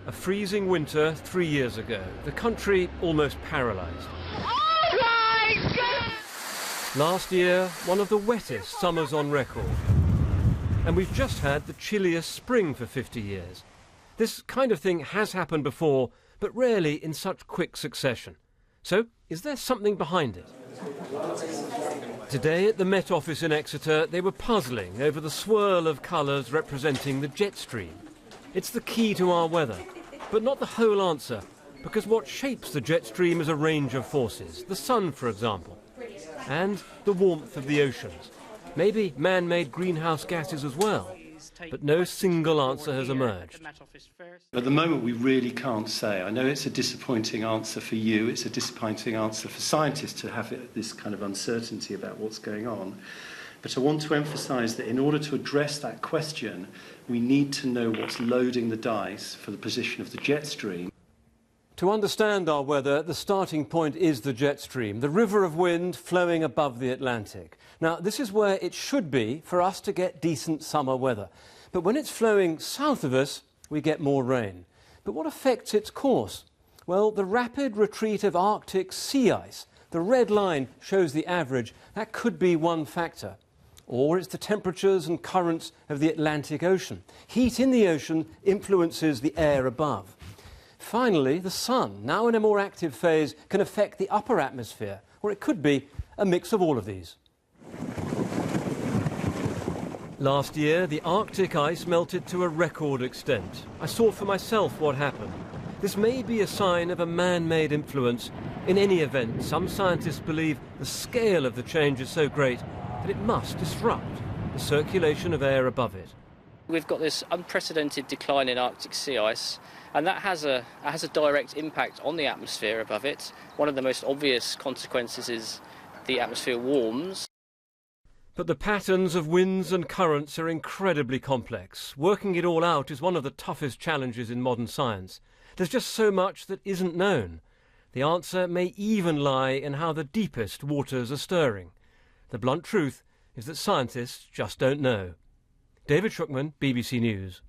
A freezing winter 3 years ago. The country almost paralysed. Oh my God! Last year, one of the wettest summers on record. And we've just had the chilliest spring for 50 years. This kind of thing has happened before, but rarely in such quick succession. So, is there something behind it? Today at the Met Office in Exeter, they were puzzling over the swirl of colours representing the jet stream. It's the key to our weather, but not the whole answer, because what shapes the jet stream is a range of forces, the sun, for example, and the warmth of the oceans. Maybe man-made greenhouse gases as well, but no single answer has emerged. At the moment, we really can't say. I know it's a disappointing answer for you, it's a disappointing answer for scientists to have this kind of uncertainty about what's going on. But I want to emphasise that in order to address that question, we need to know what's loading the dice for the position of the jet stream. To understand our weather, the starting point is the jet stream, the river of wind flowing above the Atlantic. Now, this is where it should be for us to get decent summer weather. But when it's flowing south of us, we get more rain. But what affects its course? Well, the rapid retreat of Arctic sea ice. The red line shows the average. That could be one factor. Or it's the temperatures and currents of the Atlantic Ocean. Heat in the ocean influences the air above. Finally, the sun, now in a more active phase, can affect the upper atmosphere, or it could be a mix of all of these. Last year, the Arctic ice melted to a record extent. I saw for myself what happened. This may be a sign of a man-made influence. In any event, some scientists believe the scale of the change is so great that it must disrupt the circulation of air above it. We've got this unprecedented decline in Arctic sea ice, and that has a direct impact on the atmosphere above it. One of the most obvious consequences is the atmosphere warms. But the patterns of winds and currents are incredibly complex. Working it all out is one of the toughest challenges in modern science. There's just so much that isn't known. The answer may even lie in how the deepest waters are stirring. The blunt truth is that scientists just don't know. David Shukman, BBC News.